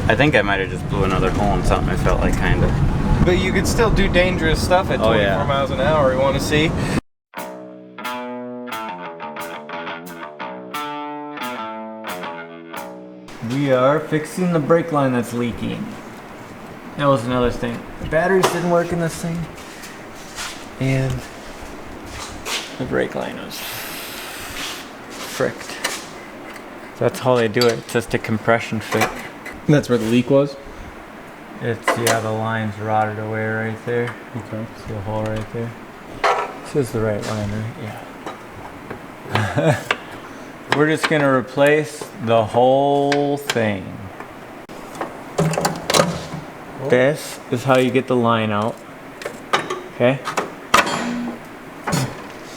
I think I might have just blew another hole in something. I felt like kind of. But you could still do dangerous stuff at 24 miles an hour. You want to see? We are fixing the brake line that's leaking. That was another thing. The batteries didn't work in this thing. And the brake line was fricked. That's how they do it. It's just a compression fit. That's where the leak was? It's, yeah, the line's rotted away right there. Okay. See the hole right there? This is the right line, right? Yeah. We're just gonna replace the whole thing. This is how you get the line out. Okay?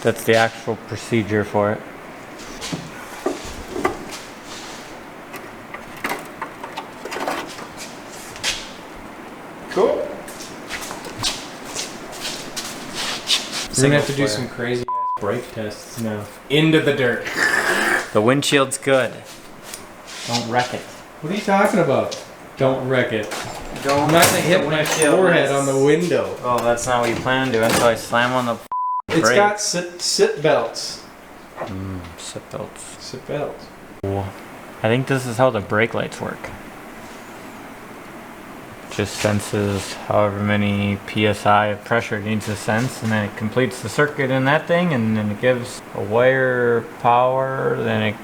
That's the actual procedure for it. Cool. We're gonna have to do some crazy ass brake tests now. Into the dirt. The windshield's good. Don't wreck it. What are you talking about? Don't wreck it. Don't. I'm not gonna hit my forehead on the window. Oh, that's not what you plan on doing, so I slam on the It's brake. got sit belts. Sit belts. Sit belts. Cool. I think this is how the brake lights work. Just senses however many psi of pressure it needs to sense, and then it completes the circuit in that thing, and then it gives a wire power, then it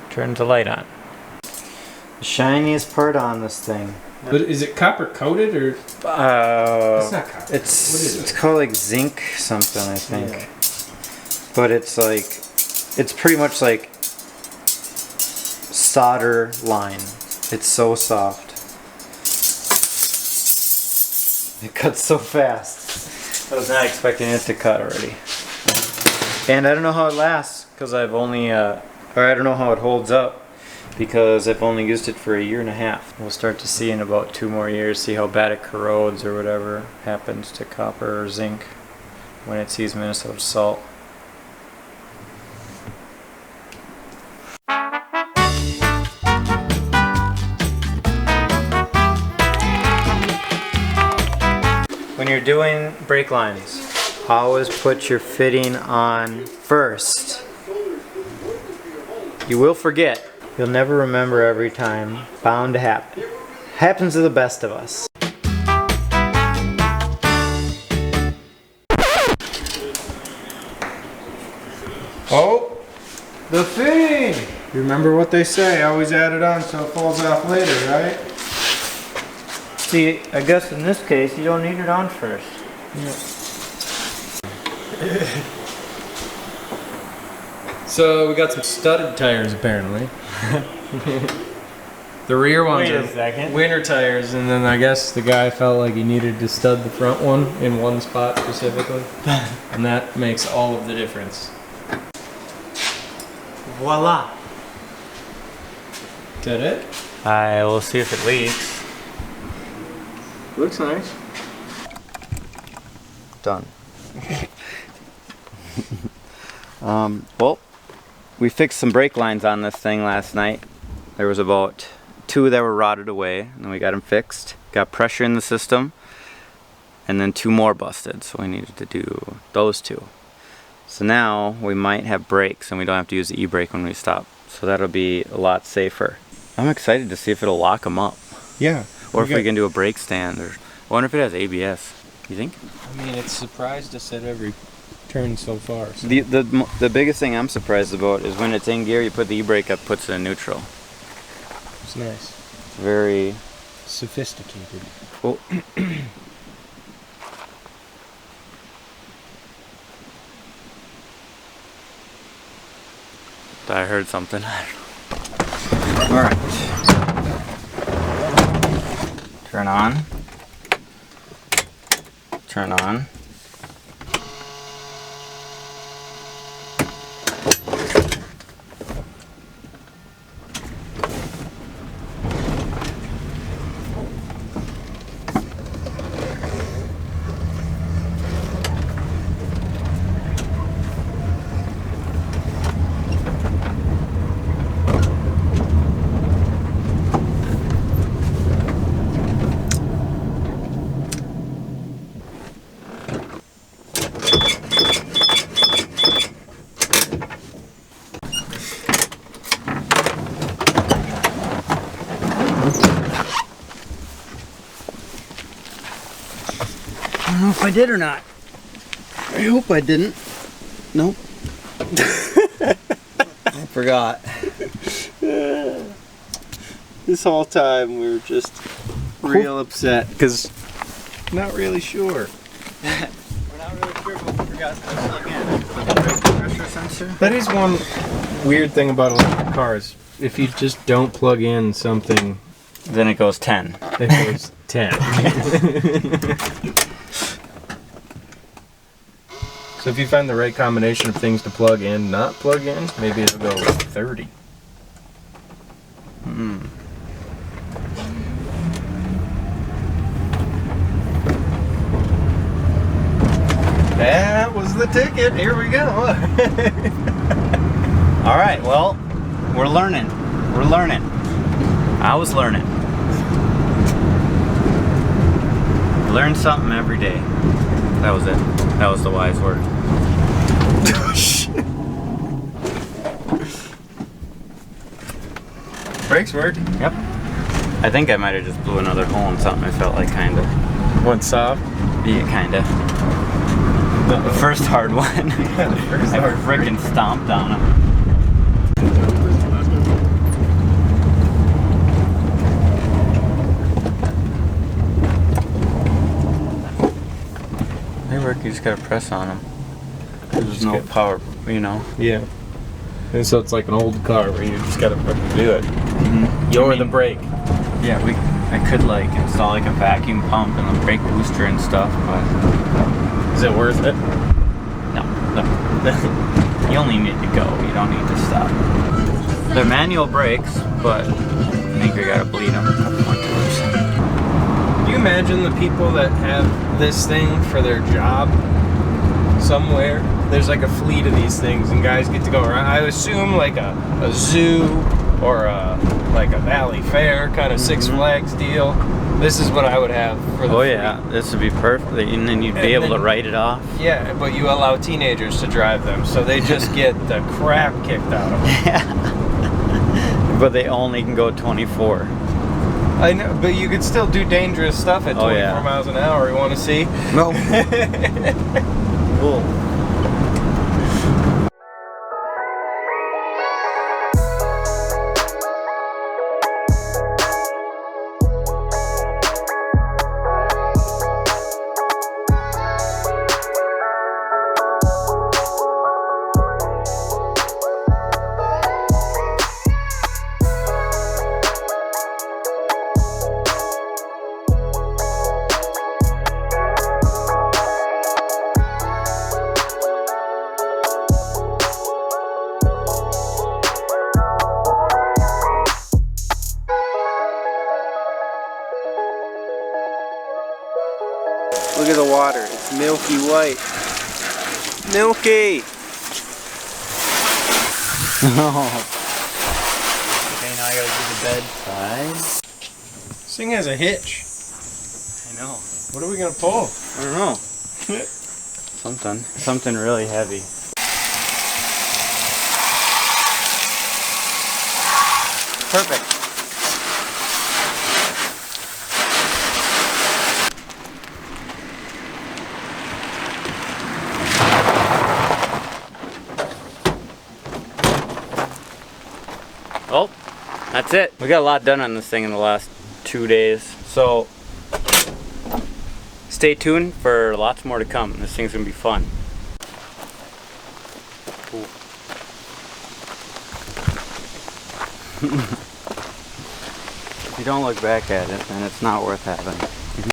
turns the light on. The shiniest part on this thing. But is it copper coated or? It's not copper. It's called like zinc something, I think. Yeah. But it's like, it's pretty much like solder line. It's so soft. It cuts so fast. I was not expecting it to cut already. And I don't know how it lasts because I've only, or I don't know how it holds up because I've only used it for 1.5 years. We'll start to see in about 2 more years, see how bad it corrodes or whatever happens to copper or zinc when it sees Minnesota salt. When you're doing brake lines, always put your fitting on first. You will forget. You'll never remember every time. Bound to happen. Happens to the best of us. Oh, the fitting. You remember what they say? Always add it on so it falls off later, right? See, I guess in this case, you don't need it on first. Yeah. So we got some studded tires apparently. The rear ones Wait a are second. winter tires, and then I guess the guy felt like he needed to stud the front one in one spot specifically. And that makes all of the difference. Voila. Is that it? I will see if it leaks. Looks nice. Done. Well, we fixed some brake lines on this thing last night. There was about 2 that were rotted away, and we got them fixed. Got pressure in the system, and then 2 more busted, so we needed to do those 2. So now we might have brakes, and we don't have to use the e-brake when we stop. So that'll be a lot safer. I'm excited to see if it'll lock them up. Yeah. Or if we can do a brake stand, or I wonder if it has ABS. You think? I mean, it's surprised us at every turn so far. So. The biggest thing I'm surprised about is when it's in gear, you put the e-brake up, puts it in neutral. It's nice. Very Sophisticated. oh. I heard something. All right. Turn on. Turn on. if I did or not. I hope I didn't. Nope. I forgot. This whole time we were just real upset because not really sure. We're not really sure, but we forgot to plug in. The brake pressure sensor. That is one weird thing about electric cars. If you just don't plug in something, Then it goes 10. it goes 10. So if you find the right combination of things to plug in, not plug in, maybe it'll go 30. That was the ticket. Here we go. All right, well, we're learning. We're learning. I was learning. Learn something every day. That was it. That was the wise word. Brakes work. Yep. I think I might have just blew another hole in something. I felt like kind of. Went soft. Yeah, kind of. The first hard one. Yeah, the first I hard freaking stomped on him. They work. You just gotta press on them. There's no power, you know. Yeah. And so it's like an old car where you just gotta fucking do it. You're the brake. Yeah, I could like install like a vacuum pump and a brake booster and stuff, but Is it worth it? no. You only need to go. You don't need to stop. They're manual brakes, but I think we gotta bleed them a couple more times. Do you imagine the people that have this thing for their job somewhere? There's like a fleet of these things and guys get to go around. I assume like a zoo or like a Valley Fair kind of Six Flags deal. This is what I would have for the Oh fleet. yeah, this would be perfect, and then you'd be able to write it off. Yeah, but you allow teenagers to drive them, so they just get the crap kicked out of them. But they only can go 24. I know, but you could still do dangerous stuff at 24 miles an hour. You want to see? No. Cool. Look at the water. It's milky white. Milky! Okay, now I gotta do the bed side. This thing has a hitch. I know. What are we gonna pull? I don't know. Something really heavy. Perfect. Well, that's it. We got a lot done on this thing in the last 2 days. So stay tuned for lots more to come. This thing's gonna be fun. Cool. If you don't look back at it, then it's not worth having.